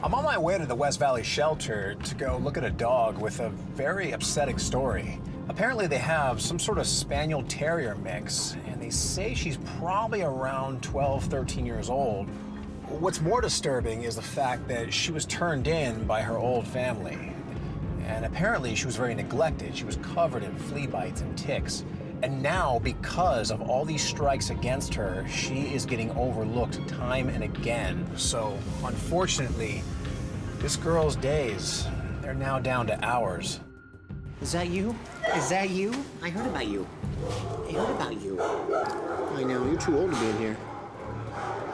I'm on my way to the West Valley shelter to go look at a dog with a very upsetting story. Apparently they have some sort of Spaniel Terrier mix, and they say she's probably around 12, 13 years old. What's more disturbing is the fact that she was turned in by her old family. And apparently she was very neglected. She was covered in flea bites and ticks. And now, because of all these strikes against her, she is getting overlooked time and again. So, unfortunately, this girl's days, they're now down to hours. Is that you? Is that you? I heard about you. I heard about you. I know, you're too old to be in here.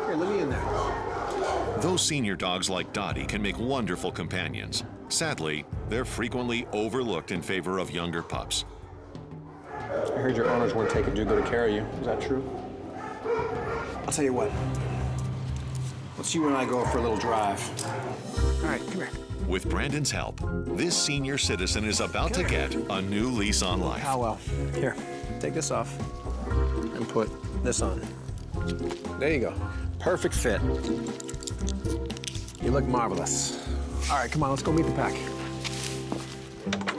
Here, let me in there. Those senior dogs like Dottie can make wonderful companions. Sadly, they're frequently overlooked in favor of younger pups. I heard your owners weren't taking too good care of you. Is that true? I'll tell you what. Let's you and I go for a little drive. All right, come here. With Brandon's help, this senior citizen is about to get a new lease on life. How well? Here, take this off and put this on. There you go. Perfect fit. You look marvelous. All right, come on, let's go meet the pack.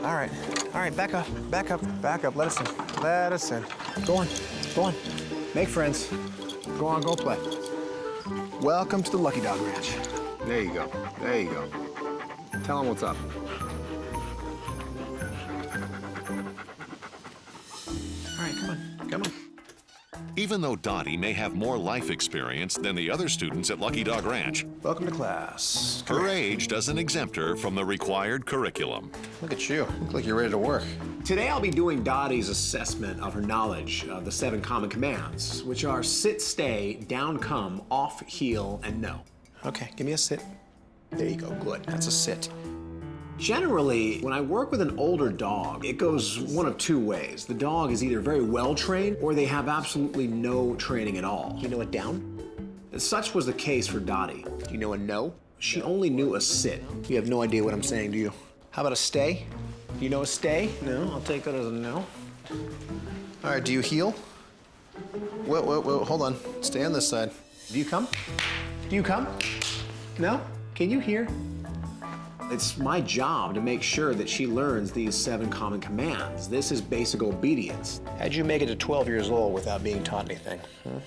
All right, back up, back up, back up. Let us in, let us in. Go on, go on. Make friends. Go on, go play. Welcome to the Lucky Dog Ranch. There you go, there you go. Tell them what's up. All right, come on, come on. Even though Dottie may have more life experience than the other students at Lucky Dog Ranch, Welcome to class. her age doesn't exempt her from the required curriculum. Look at you. Look like you're ready to work. Today I'll be doing Dottie's assessment of her knowledge of the 7 common commands, which are sit, stay, down, come, off, heel, and no. Okay, give me a sit. There you go, good. That's a sit. Generally, when I work with an older dog, it goes one of 2 ways. The dog is either very well trained or they have absolutely no training at all. You know a down? Such was the case for Dottie. Do you know a no? She only knew a sit. You have no idea what I'm saying, do you? How about a stay? Do you know a stay? No, I'll take that as a no. All right, do you heel? Whoa, hold on. Stay on this side. Do you come? Do you come? No? Can you hear? It's my job to make sure that she learns these 7 common commands. This is basic obedience. How'd you make it to 12 years old without being taught anything? Huh?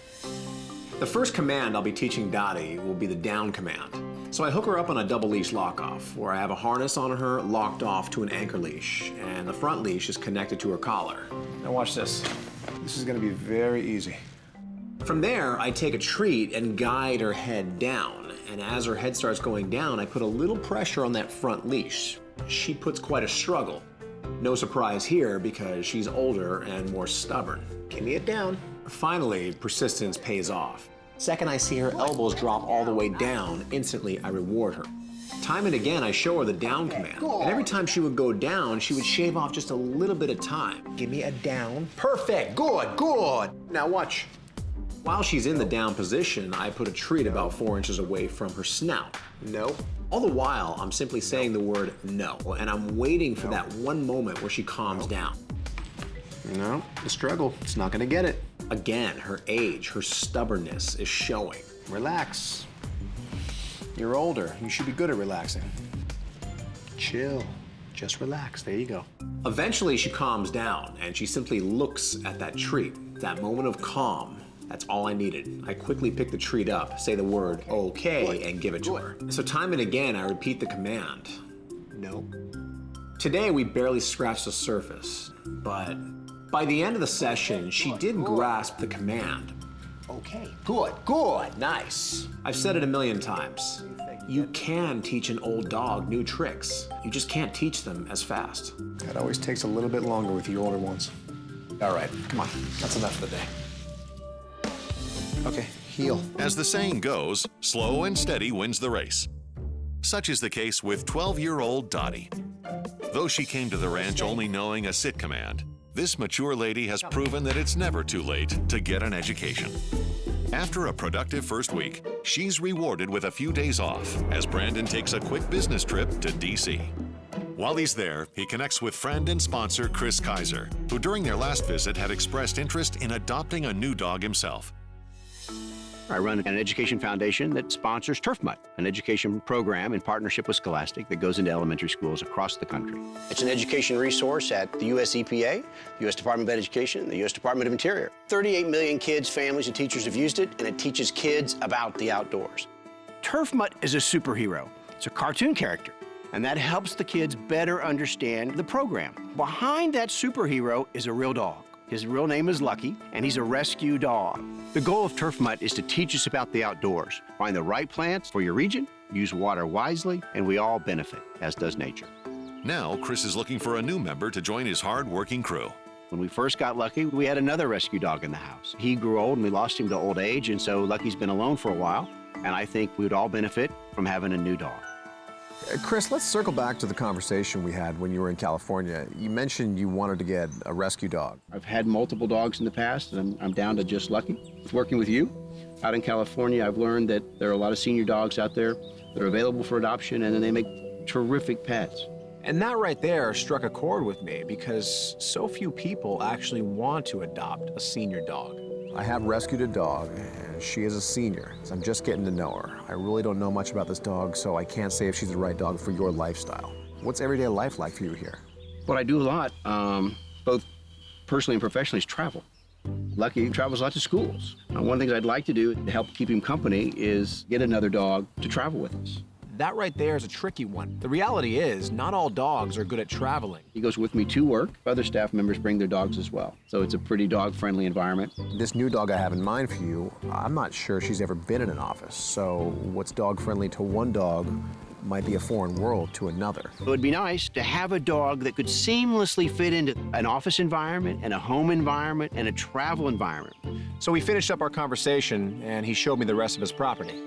The first command I'll be teaching Dottie will be the down command. So I hook her up on a double leash lock-off, where I have a harness on her locked off to an anchor leash, and the front leash is connected to her collar. Now watch this. This is gonna be very easy. From there, I take a treat and guide her head down, and as her head starts going down, I put a little pressure on that front leash. She puts quite a struggle. No surprise here, because she's older and more stubborn. Give me it down. Finally, persistence pays off. Second I see her elbows drop all the way down, instantly I reward her. Time and again, I show her the down command. And every time she would go down, she would shave off just a little bit of time. Give me a down. Perfect, good, good. Now watch. While she's in the down position, I put a treat about 4 inches away from her snout. No. All the while, I'm simply saying the word no, and I'm waiting for that one moment where she calms down. No, the struggle, it's not gonna get it. Again, her age, her stubbornness is showing. Relax. You're older, you should be good at relaxing. Chill, just relax, there you go. Eventually, she calms down, and she simply looks at that treat. That moment of calm, that's all I needed. I quickly pick the treat up, say the word okay, and give it to her. So time and again, I repeat the command. No. Today, we barely scratched the surface, but by the end of the session, she did grasp the command. Okay, good, good, nice. I've said it a million times. You can teach an old dog new tricks. You just can't teach them as fast. That always takes a little bit longer with the older ones. All right, come on, that's enough for the day. Okay, heel. As the saying goes, slow and steady wins the race. Such is the case with 12-year-old Dottie. Though she came to the ranch only knowing a sit command, this mature lady has proven that it's never too late to get an education. After a productive first week, she's rewarded with a few days off as Brandon takes a quick business trip to D.C. While he's there, he connects with friend and sponsor Chris Kaiser, who during their last visit had expressed interest in adopting a new dog himself. I run an education foundation that sponsors Turf Mutt, an education program in partnership with Scholastic that goes into elementary schools across the country. It's an education resource at the U.S. EPA, the U.S. Department of Education, the U.S. Department of Interior. 38 million kids, families, and teachers have used it, and it teaches kids about the outdoors. Turf Mutt is a superhero. It's a cartoon character, and that helps the kids better understand the program. Behind that superhero is a real dog. His real name is Lucky, and he's a rescue dog. The goal of Turf Mutt is to teach us about the outdoors, find the right plants for your region, use water wisely, and we all benefit, as does nature. Now, Chris is looking for a new member to join his hard-working crew. When we first got Lucky, we had another rescue dog in the house. He grew old, and we lost him to old age, and so Lucky's been alone for a while, and I think we would all benefit from having a new dog. Chris, let's circle back to the conversation we had when you were in California. You mentioned you wanted to get a rescue dog. I've had multiple dogs in the past, and I'm down to just Lucky. Working with you out in California, I've learned that there are a lot of senior dogs out there that are available for adoption, and then they make terrific pets. And that right there struck a chord with me because so few people actually want to adopt a senior dog. I have rescued a dog, and she is a senior, so I'm just getting to know her. I really don't know much about this dog, so I can't say if she's the right dog for your lifestyle. What's everyday life like for you here? What I do a lot, both personally and professionally, is travel. Lucky travels a lot to schools. One of the things I'd like to do to help keep him company is get another dog to travel with us. That right there is a tricky one. The reality is, not all dogs are good at traveling. He goes with me to work. Other staff members bring their dogs as well. So it's a pretty dog-friendly environment. This new dog I have in mind for you, I'm not sure she's ever been in an office. So what's dog-friendly to one dog might be a foreign world to another. It would be nice to have a dog that could seamlessly fit into an office environment and a home environment and a travel environment. So we finished up our conversation, and he showed me the rest of his property.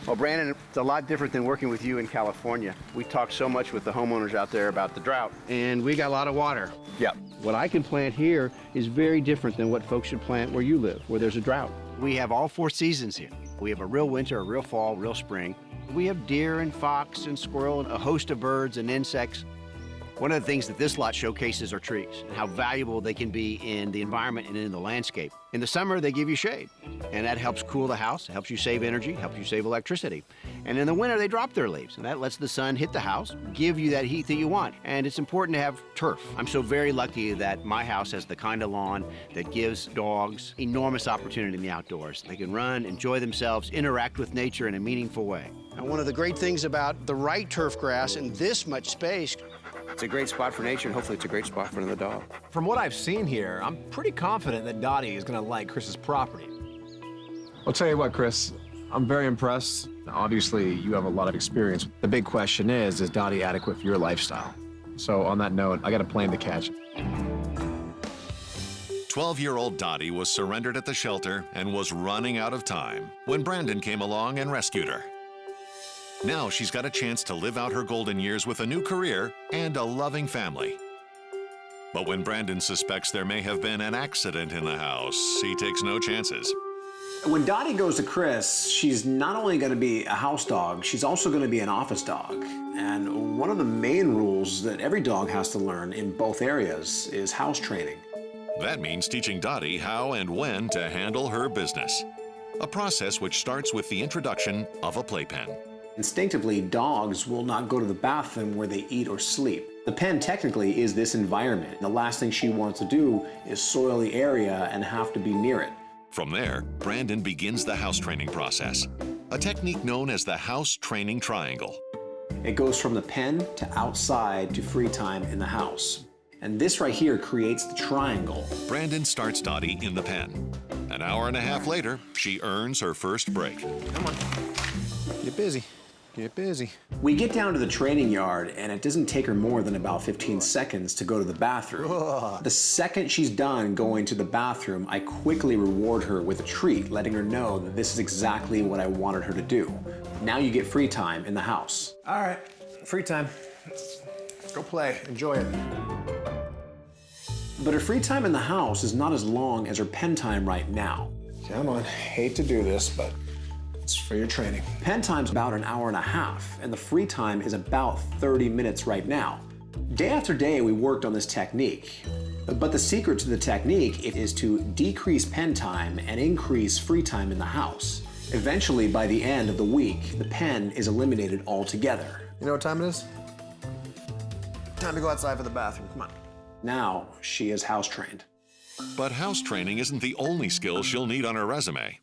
Well, Brandon, it's a lot different than working with you in California. We talk so much with the homeowners out there about the drought, and we got a lot of water. Yep. What I can plant here is very different than what folks should plant where you live, where there's a drought. We have all 4 seasons here. We have a real winter, a real fall, real spring. We have deer and fox and squirrel and a host of birds and insects. One of the things that this lot showcases are trees and how valuable they can be in the environment and in the landscape. In the summer, they give you shade, and that helps cool the house, helps you save energy, helps you save electricity. And in the winter, they drop their leaves, and that lets the sun hit the house, give you that heat that you want. And it's important to have turf. I'm so very lucky that my house has the kind of lawn that gives dogs enormous opportunity in the outdoors. They can run, enjoy themselves, interact with nature in a meaningful way. And one of the great things about the right turf grass in this much space, it's a great spot for nature, and hopefully it's a great spot for another dog. From what I've seen here, I'm pretty confident that Dottie is going to like Chris's property. I'll tell you what, Chris, I'm very impressed. Obviously, you have a lot of experience. The big question is Dottie adequate for your lifestyle? So on that note, I got a plane to catch. 12-year-old Dottie was surrendered at the shelter and was running out of time when Brandon came along and rescued her. Now she's got a chance to live out her golden years with a new career and a loving family. But when Brandon suspects there may have been an accident in the house, he takes no chances. When Dottie goes to Chris, she's not only going to be a house dog, she's also going to be an office dog. And one of the main rules that every dog has to learn in both areas is house training. That means teaching Dottie how and when to handle her business. A process which starts with the introduction of a playpen. Instinctively, dogs will not go to the bathroom where they eat or sleep. The pen technically is this environment. The last thing she wants to do is soil the area and have to be near it. From there, Brandon begins the house training process, a technique known as the house training triangle. It goes from the pen to outside to free time in the house. And this right here creates the triangle. Brandon starts Dottie in the pen. An hour and a half later, she earns her first break. Come on. Get busy. Get busy. We get down to the training yard, and it doesn't take her more than about 15 seconds to go to the bathroom. Ugh. The second she's done going to the bathroom, I quickly reward her with a treat, letting her know that this is exactly what I wanted her to do. Now you get free time in the house. All right, free time. Go play, enjoy it. But her free time in the house is not as long as her pen time right now. Come on, hate to do this, but it's for your training. Pen time's about an hour and a half, and the free time is about 30 minutes right now. Day after day, we worked on this technique. But the secret to the technique is to decrease pen time and increase free time in the house. Eventually, by the end of the week, the pen is eliminated altogether. You know what time it is? Time to go outside for the bathroom. Come on. Now, she is house trained. But house training isn't the only skill she'll need on her resume.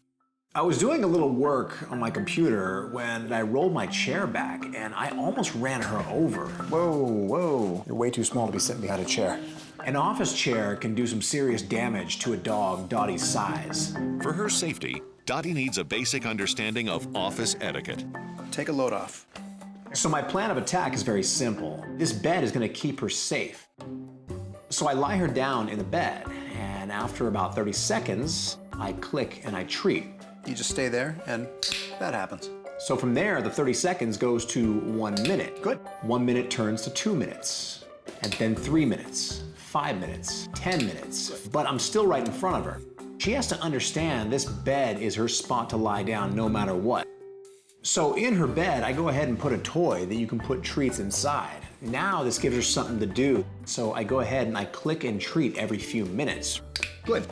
I was doing a little work on my computer when I rolled my chair back and I almost ran her over. Whoa. You're way too small to be sitting behind a chair. An office chair can do some serious damage to a dog Dottie's size. For her safety, Dottie needs a basic understanding of office etiquette. Take a load off. So my plan of attack is very simple. This bed is going to keep her safe. So I lie her down in the bed, and after about 30 seconds, I click and I treat. You just stay there, and that happens. So from there, the 30 seconds goes to 1 minute. Good. 1 minute turns to 2 minutes, and then 3 minutes, 5 minutes, 10 minutes. But I'm still right in front of her. She has to understand this bed is her spot to lie down no matter what. So in her bed, I go ahead and put a toy that you can put treats inside. Now this gives her something to do. So I go ahead and I click and treat every few minutes. Good.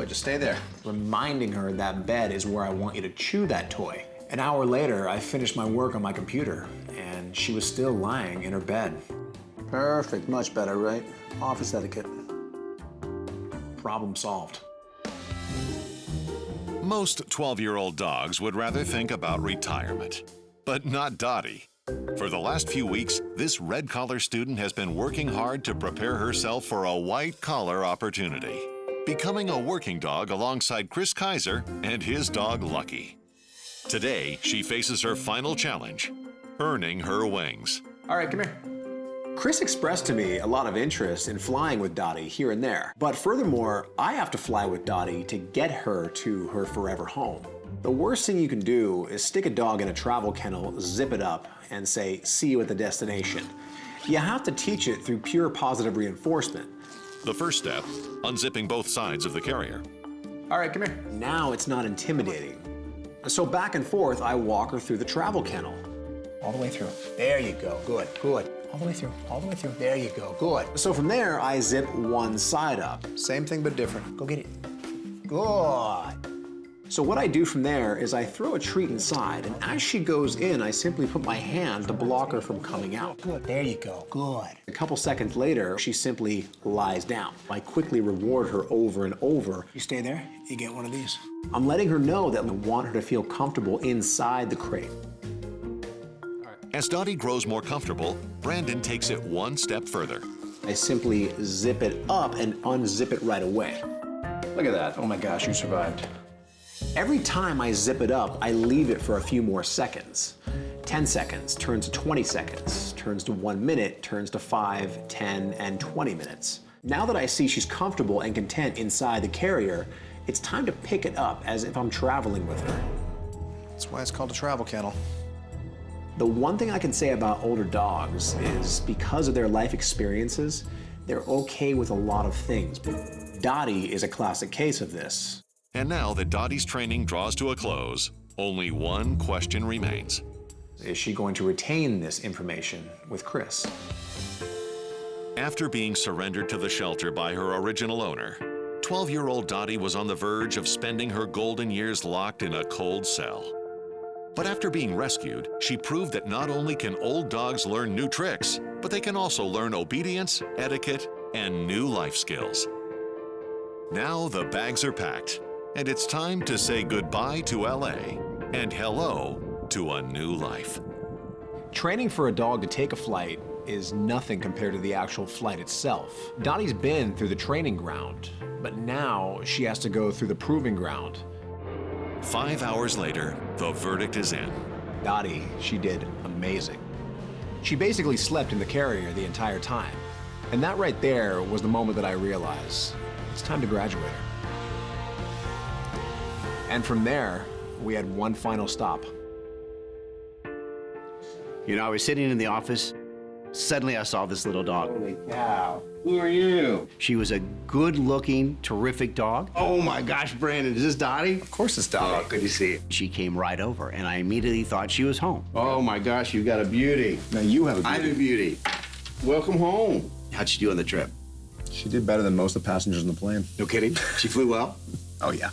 Just stay there. Reminding her that bed is where I want you to chew that toy. An hour later, I finished my work on my computer, and she was still lying in her bed. Perfect. Much better, right? Office etiquette. Problem solved. Most 12-year-old dogs would rather think about retirement, but not Dottie. For the last few weeks, this red-collar student has been working hard to prepare herself for a white-collar opportunity, becoming a working dog alongside Chris Kaiser and his dog Lucky. Today, she faces her final challenge, earning her wings. All right, come here. Chris expressed to me a lot of interest in flying with Dottie here and there. But furthermore, I have to fly with Dottie to get her to her forever home. The worst thing you can do is stick a dog in a travel kennel, zip it up, and say, see you at the destination. You have to teach it through pure positive reinforcement. The first step, unzipping both sides of the carrier. All right, come here. Now it's not intimidating. So back and forth, I walk her through the travel kennel. All the way through. There you go. Good. All the way through. There you go. Good. So from there, I zip one side up. Same thing, but different. Go get it. Good. So what I do from there is I throw a treat inside, and as she goes in, I simply put my hand to block her from coming out. Good. There you go. Good. A couple seconds later, she simply lies down. I quickly reward her over and over. You stay there, you get one of these. I'm letting her know that I want her to feel comfortable inside the crate. As Dottie grows more comfortable, Brandon takes it one step further. I simply zip it up and unzip it right away. Look at that. Oh my gosh, you survived. Every time I zip it up, I leave it for a few more seconds. 10 seconds turns to 20 seconds, turns to 1 minute, turns to 5, 10, and 20 minutes. Now that I see she's comfortable and content inside the carrier, it's time to pick it up as if I'm traveling with her. That's why it's called a travel kennel. The one thing I can say about older dogs is because of their life experiences, they're okay with a lot of things. Dottie is a classic case of this. And now that Dottie's training draws to a close, only one question remains. Is she going to retain this information with Chris? After being surrendered to the shelter by her original owner, 12-year-old Dottie was on the verge of spending her golden years locked in a cold cell. But after being rescued, she proved that not only can old dogs learn new tricks, but they can also learn obedience, etiquette, and new life skills. Now the bags are packed, and it's time to say goodbye to LA and hello to a new life. Training for a dog to take a flight is nothing compared to the actual flight itself. Dottie's been through the training ground, but now she has to go through the proving ground. 5 hours later, the verdict is in. Dottie, she did amazing. She basically slept in the carrier the entire time. And that right there was the moment that I realized it's time to graduate her. And from there, we had one final stop. You know, I was sitting in the office. Suddenly I saw this little dog. Holy cow. Who are you? She was a good-looking, terrific dog. Oh my gosh, Brandon, is this Dottie? Of course it's Dottie. Oh, good to see you. She came right over, and I immediately thought she was home. Oh my gosh, you got a beauty. Now you have a I'm a beauty. Welcome home. How'd she do on the trip? She did better than most of the passengers on the plane. No kidding? She flew well? Oh, yeah.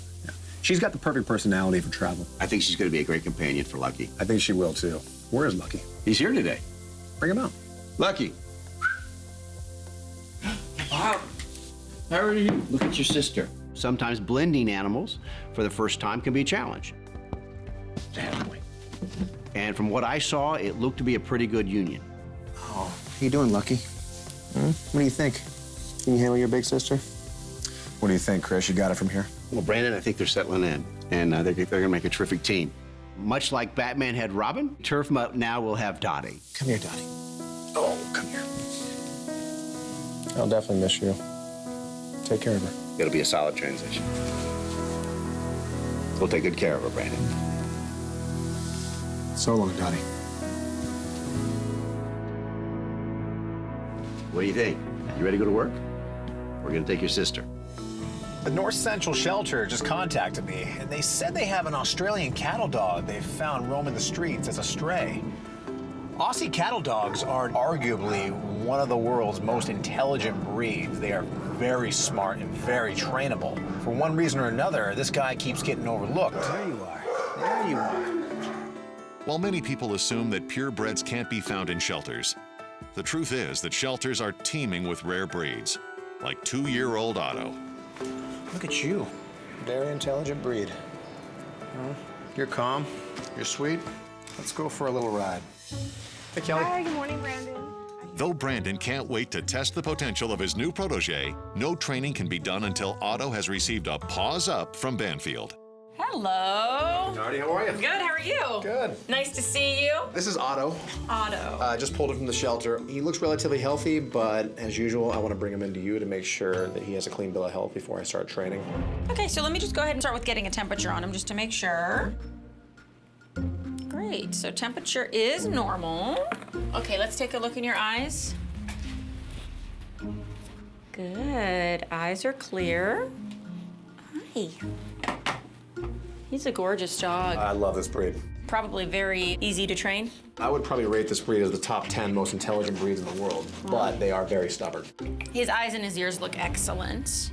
She's got the perfect personality for travel. I think she's going to be a great companion for Lucky. I think she will, too. Where is Lucky? He's here today. Bring him out. Lucky. Wow. How are you? Look at your sister. Sometimes blending animals for the first time can be a challenge. Exactly. And from what I saw, it looked to be a pretty good union. How you doing, Lucky? What do you think? Can you handle your big sister? What do you think, Chris? You got it from here? Well, Brandon, I think they're settling in, and they're going to make a terrific team. Much like Batman had Robin, Turf now will have Dottie. Come here, Dottie. Oh, come here. I'll definitely miss you. Take care of her. It'll be a solid transition. We'll take good care of her, Brandon. So long, Dottie. What do you think? You ready to go to work? We're going to take your sister. The North Central Shelter just contacted me, and they said they have an Australian cattle dog they've found roaming the streets as a stray. Aussie cattle dogs are arguably one of the world's most intelligent breeds. They are very smart and very trainable. For one reason or another, this guy keeps getting overlooked. There you are. There you are. While many people assume that purebreds can't be found in shelters, the truth is that shelters are teeming with rare breeds, like 2-year-old Otto. Look at you. Very intelligent breed. You're calm. You're sweet. Let's go for a little ride. Hey, Kelly. Hi, good morning, Brandon. Though Brandon can't wait to test the potential of his new protege, no training can be done until Otto has received a paws up from Banfield. Hello. Dottie, how are you? Good, how are you? Good. Nice to see you. This is Otto. Otto. I just pulled him from the shelter. He looks relatively healthy, but as usual, I want to bring him into you to make sure that he has a clean bill of health before I start training. Okay, so let me just go ahead and start with getting a temperature on him just to make sure. Great, so temperature is normal. Okay, let's take a look in your eyes. Good, eyes are clear. Hi. He's a gorgeous dog. I love this breed. Probably very easy to train. I would probably rate this breed as the top 10 most intelligent breeds in the world, but they are very stubborn. His eyes and his ears look excellent.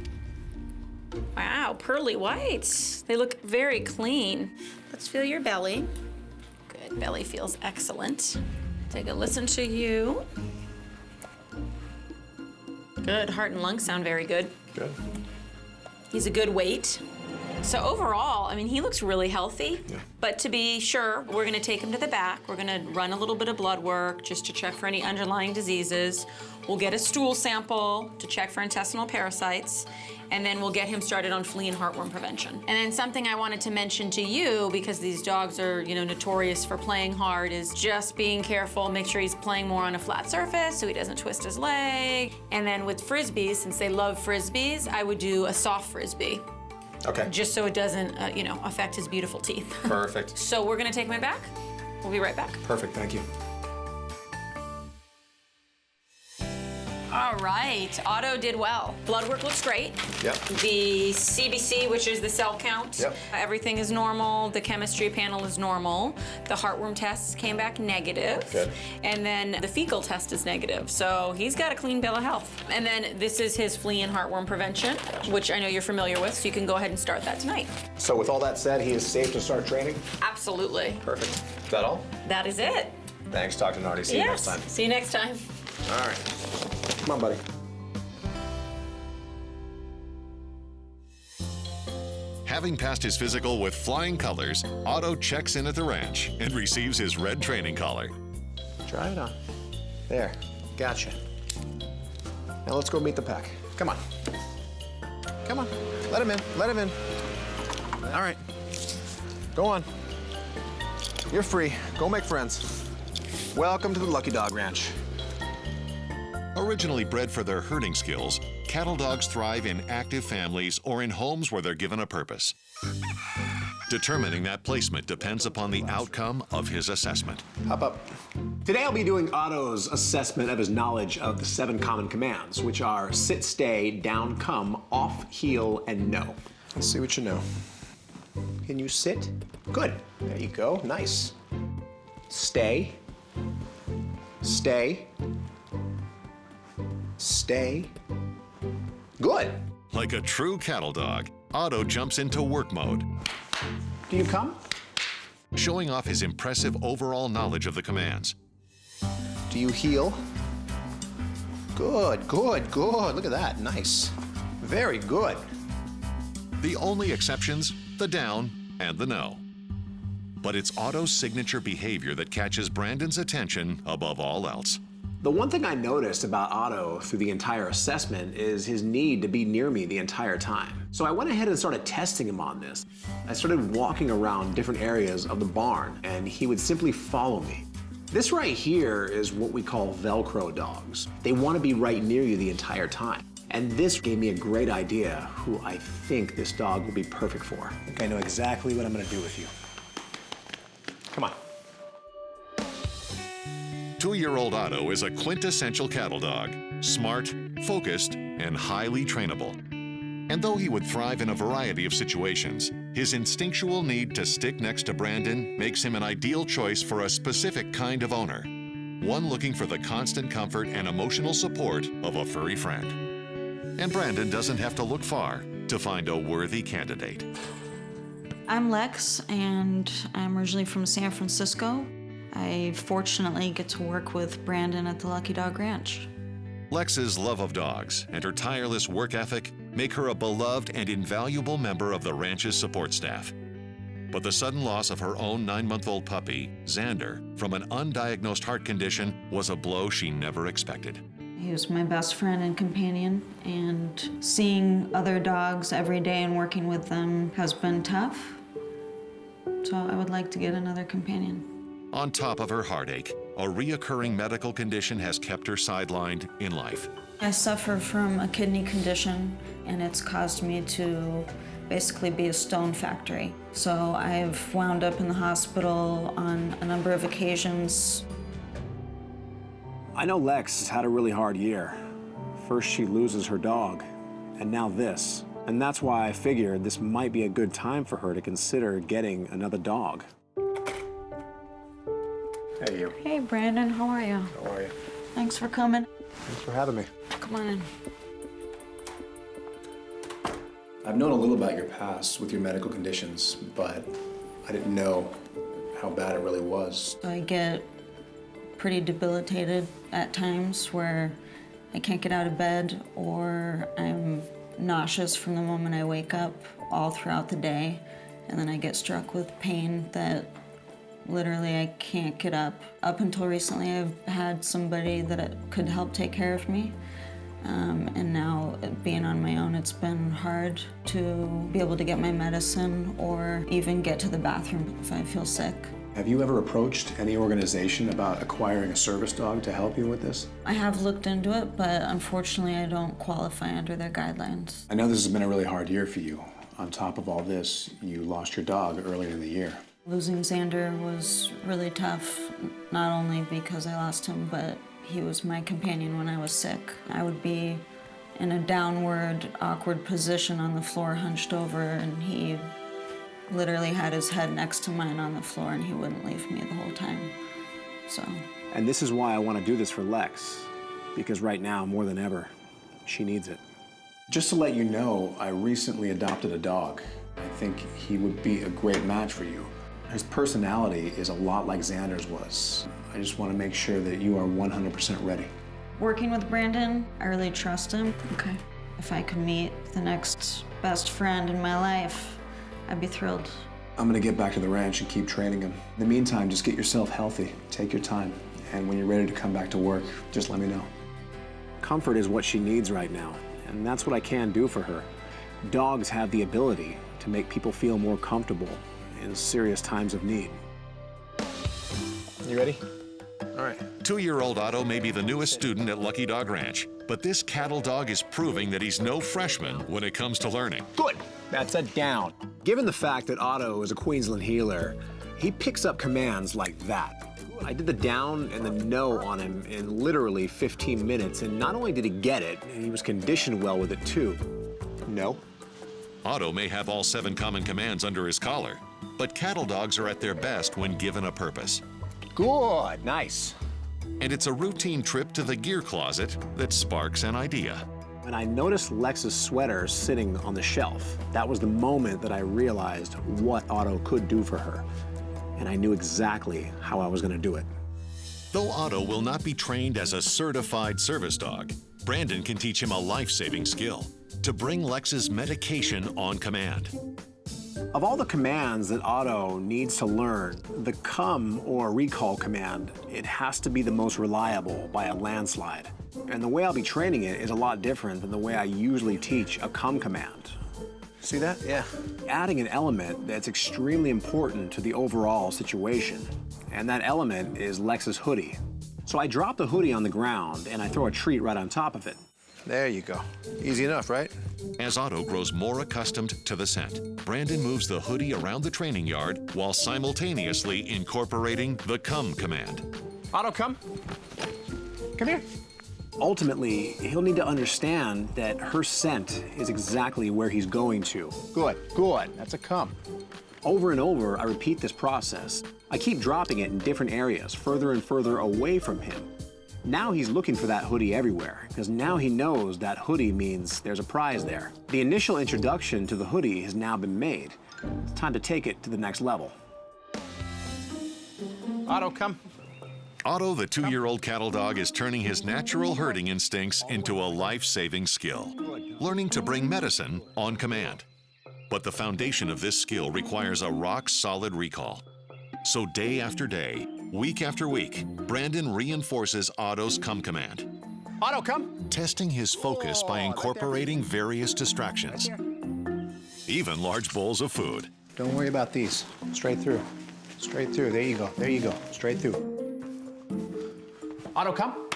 Wow, pearly whites. They look very clean. Let's feel your belly. Good, belly feels excellent. Take a listen to you. Good, heart and lungs sound very good. Good. He's a good weight. So overall, I mean, he looks really healthy. Yeah. But to be sure, we're gonna take him to the back. We're gonna run a little bit of blood work just to check for any underlying diseases. We'll get a stool sample to check for intestinal parasites. And then we'll get him started on flea and heartworm prevention. And then something I wanted to mention to you, because these dogs are, notorious for playing hard, is just being careful. Make sure he's playing more on a flat surface so he doesn't twist his leg. And then with frisbees, since they love frisbees, I would do a soft frisbee. Okay. Just so it doesn't, affect his beautiful teeth. Perfect. So we're gonna take him back. We'll be right back. Perfect, thank you. All right, Otto did well. Blood work looks great. Yep. The CBC, which is the cell count, Yep. Everything is normal. The chemistry panel is normal. The heartworm tests came back negative. Good. And then the fecal test is negative. So he's got a clean bill of health. And then this is his flea and heartworm prevention, which I know you're familiar with, so you can go ahead and start that tonight. So with all that said, he is safe to start training? Absolutely. Perfect. Is that all? That is it. Thanks, Dr. Nardi. See you next time. See you next time. All right. Come on, buddy. Having passed his physical with flying colors, Otto checks in at the ranch and receives his red training collar. Try it on. There. Gotcha. Now let's go meet the pack. Come on. Come on. Let him in. Let him in. All right. Go on. You're free. Go make friends. Welcome to the Lucky Dog Ranch. Originally bred for their herding skills, cattle dogs thrive in active families or in homes where they're given a purpose. Determining that placement depends upon the outcome of his assessment. Hop up. Today I'll be doing Otto's assessment of his knowledge of the 7 common commands, which are sit, stay, down, come, off, heel, and no. Let's see what you know. Can you sit? Good. There you go. Nice. Stay. Stay. stay. Good. Like a true cattle dog, Otto jumps into work mode, Do you come? showing off his impressive overall knowledge of the commands. Do you heel? Good, good, good. Look at that. Nice. Very good. The only exceptions, the down and the no. But it's Otto's signature behavior that catches Brandon's attention above all else. The one thing I noticed about Otto through the entire assessment is his need to be near me the entire time. So I went ahead and started testing him on this. I started walking around different areas of the barn, and he would simply follow me. This right here is what we call Velcro dogs. They want to be right near you the entire time. And this gave me a great idea who I think this dog will be perfect for. I think I know exactly what I'm going to do with you. Come on. 2-year-old Otto is a quintessential cattle dog, smart, focused, and highly trainable. And though he would thrive in a variety of situations, his instinctual need to stick next to Brandon makes him an ideal choice for a specific kind of owner, one looking for the constant comfort and emotional support of a furry friend. And Brandon doesn't have to look far to find a worthy candidate. I'm Lex, and I'm originally from San Francisco. I fortunately get to work with Brandon at the Lucky Dog Ranch. Lex's love of dogs and her tireless work ethic make her a beloved and invaluable member of the ranch's support staff. But the sudden loss of her own 9-month-old puppy, Xander, from an undiagnosed heart condition was a blow she never expected. He was my best friend and companion, and seeing other dogs every day and working with them has been tough. So I would like to get another companion. On top of her heartache, a reoccurring medical condition has kept her sidelined in life. I suffer from a kidney condition, and it's caused me to basically be a stone factory. So I've wound up in the hospital on a number of occasions. I know Lex has had a really hard year. First she loses her dog, and now this. And that's why I figured this might be a good time for her to consider getting another dog. Hey, you. Hey, Brandon, how are you? How are you? Thanks for coming. Thanks for having me. Come on in. I've known a little about your past with your medical conditions, but I didn't know how bad it really was. I get pretty debilitated at times where I can't get out of bed, or I'm nauseous from the moment I wake up all throughout the day, and then I get struck with pain that literally I can't get up. Up until recently, I've had somebody that could help take care of me. And now, being on my own, it's been hard to be able to get my medicine or even get to the bathroom if I feel sick. Have you ever approached any organization about acquiring a service dog to help you with this? I have looked into it, but unfortunately, I don't qualify under their guidelines. I know this has been a really hard year for you. On top of all this, you lost your dog earlier in the year. Losing Xander was really tough, not only because I lost him, but he was my companion when I was sick. I would be in a downward, awkward position on the floor, hunched over, and he literally had his head next to mine on the floor, and he wouldn't leave me the whole time. So. And this is why I want to do this for Lex, because right now, more than ever, she needs it. Just to let you know, I recently adopted a dog. I think he would be a great match for you. His personality is a lot like Xander's was. I just want to make sure that you are 100% ready. Working with Brandon, I really trust him. Okay. If I could meet the next best friend in my life, I'd be thrilled. I'm gonna get back to the ranch and keep training him. In the meantime, just get yourself healthy. Take your time. And when you're ready to come back to work, just let me know. Comfort is what she needs right now, and that's what I can do for her. Dogs have the ability to make people feel more comfortable in serious times of need. You ready? All right. 2-year-old Otto may be the newest student at Lucky Dog Ranch, but this cattle dog is proving that he's no freshman when it comes to learning. Good. That's a down. Given the fact that Otto is a Queensland heeler, he picks up commands like that. I did the down and the no on him in literally 15 minutes, and not only did he get it, he was conditioned well with it too. No. Otto may have all 7 common commands under his collar, but cattle dogs are at their best when given a purpose. Good. Nice. And it's a routine trip to the gear closet that sparks an idea. When I noticed Lex's sweater sitting on the shelf, that was the moment that I realized what Otto could do for her. And I knew exactly how I was going to do it. Though Otto will not be trained as a certified service dog, Brandon can teach him a life-saving skill: to bring Lex's medication on command. Of all the commands that Otto needs to learn, the come or recall command, it has to be the most reliable by a landslide. And the way I'll be training it is a lot different than the way I usually teach a come command. See that? Yeah. Adding an element that's extremely important to the overall situation. And that element is Lex's hoodie. So I drop the hoodie on the ground and I throw a treat right on top of it. There you go. Easy enough, right? As Otto grows more accustomed to the scent, Brandon moves the hoodie around the training yard while simultaneously incorporating the come command. Otto, come. Come here. Ultimately, he'll need to understand that her scent is exactly where he's going to. Good, good. That's a come. Over and over, I repeat this process. I keep dropping it in different areas, further and further away from him. Now he's looking for that hoodie everywhere, because now he knows that hoodie means there's a prize there. The initial introduction to the hoodie has now been made. It's time to take it to the next level. Otto, come. Otto, the 2-year-old cattle dog, is turning his natural herding instincts into a life-saving skill, learning to bring medicine on command. But the foundation of this skill requires a rock-solid recall. So day after day, week after week, Brandon reinforces Otto's come command. Otto, come. Testing his focus by incorporating various distractions, even large bowls of food. Don't worry about these. Straight through. Straight through. There you go. There you go. Straight through. Otto, come.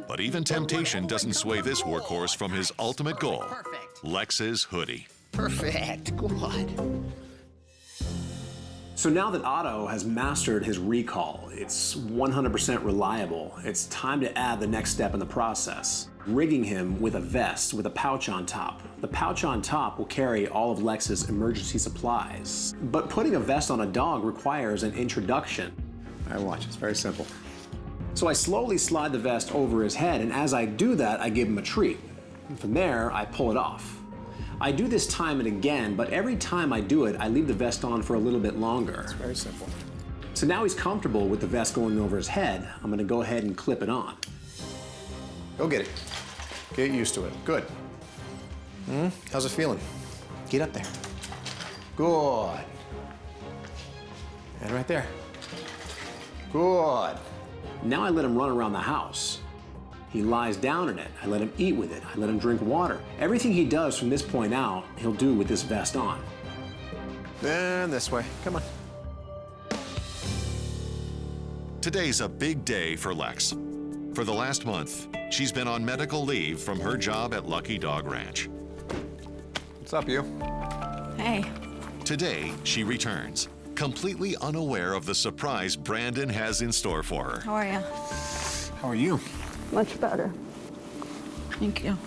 But even temptation doesn't sway this workhorse from his ultimate goal, Lex's hoodie. Perfect. Good. So now that Otto has mastered his recall, it's 100% reliable, it's time to add the next step in the process. Rigging him with a vest with a pouch on top. The pouch on top will carry all of Lex's emergency supplies. But putting a vest on a dog requires an introduction. All right, watch, it's very simple. So I slowly slide the vest over his head, and as I do that, I give him a treat. And from there, I pull it off. I do this time and again, but every time I do it, I leave the vest on for a little bit longer. It's very simple. So now he's comfortable with the vest going over his head. I'm gonna go ahead and clip it on. Go get it. Get used to it. Good. How's it feeling? Get up there. Good. And right there. Good. Now I let him run around the house. He lies down in it. I let him eat with it. I let him drink water. Everything he does from this point out, he'll do with this vest on. And this way. Come on. Today's a big day for Lex. For the last month, she's been on medical leave from her job at Lucky Dog Ranch. What's up, you? Hey, Today, she returns, completely unaware of the surprise Brandon has in store for her. how are you? How are you? Much better. Thank you.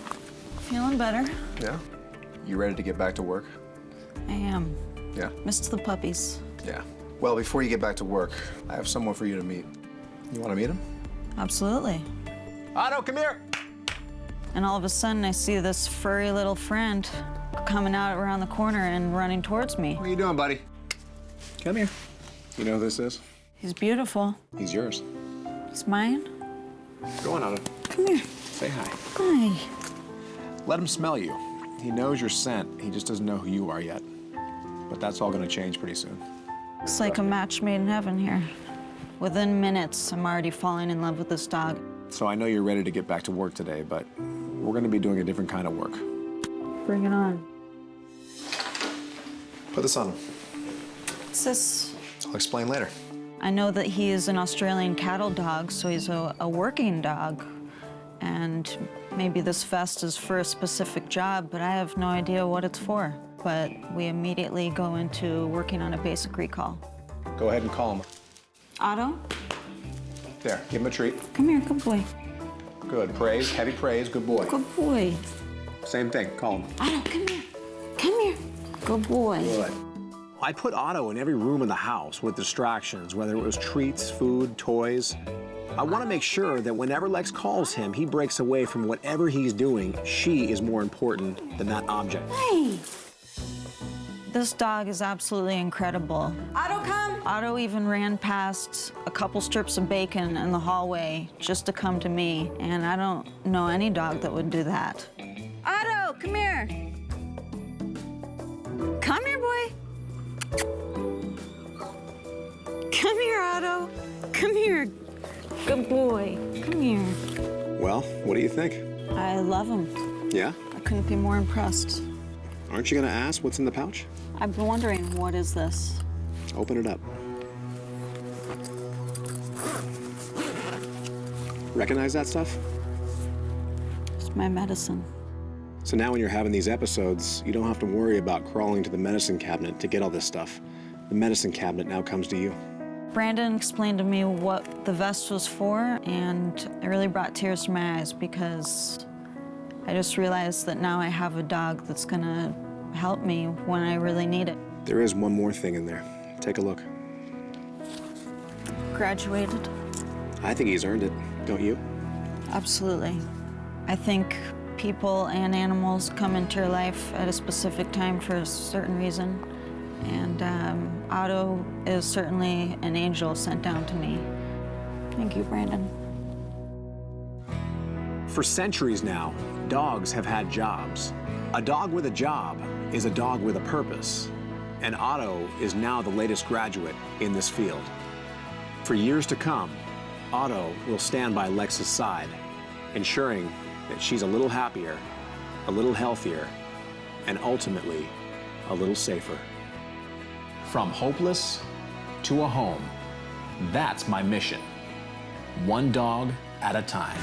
Feeling better. Yeah? You ready to get back to work? I am. Yeah? Missed the puppies. Yeah. Well, before you get back to work, I have someone for you to meet. You want to meet him? Absolutely. Otto, come here. And all of a sudden, I see this furry little friend coming out around the corner and running towards me. What are you doing, buddy? Come here. You know who this is? He's beautiful. He's yours. He's mine. Go on, Otto. Come here. Say hi. Hi. Let him smell you. He knows your scent. He just doesn't know who you are yet. But that's all going to change pretty soon. It's like a match made in heaven here. Within minutes, I'm already falling in love with this dog. So I know you're ready to get back to work today, but we're going to be doing a different kind of work. Bring it on. Put this on him. What's this? I'll explain later. I know that he is an Australian cattle dog, so he's a working dog. And maybe this vest is for a specific job, but I have no idea what it's for. But we immediately go into working on a basic recall. Go ahead and call him. Otto, There, give him a treat. come here, good boy. Good. Praise, heavy praise, good boy. Good boy. Same thing, call him. Otto, come here. Come here. Good boy. Good. I put Otto in every room in the house with distractions, whether it was treats, food, toys. I want to make sure that whenever Lex calls him, he breaks away from whatever he's doing. She is more important than that object. Hey! This dog is absolutely incredible. Otto, come. Otto even ran past a couple strips of bacon in the hallway just to come to me, and I don't know any dog that would do that. Otto, come here. Come here, boy. Come here, Otto. Come here. Good boy. Come here. Well, what do you think? I love him. Yeah? I couldn't be more impressed. Aren't you going to ask what's in the pouch? I've been wondering, what is this? Open it up. Recognize that stuff? It's my medicine. So now when you're having these episodes, you don't have to worry about crawling to the medicine cabinet to get all this stuff. The medicine cabinet now comes to you. Brandon explained to me what the vest was for, and it really brought tears to my eyes because I just realized that now I have a dog that's gonna help me when I really need it. There is one more thing in there. Take a look. Graduated? I think he's earned it, don't you? Absolutely. I think people and animals come into your life at a specific time for a certain reason. And Otto is certainly an angel sent down to me. Thank you, Brandon. For centuries now, dogs have had jobs. A dog with a job is a dog with a purpose. And Otto is now the latest graduate in this field. For years to come, Otto will stand by Lex's side, ensuring that she's a little happier, a little healthier, and ultimately, a little safer. From hopeless to a home. That's my mission. One dog at a time.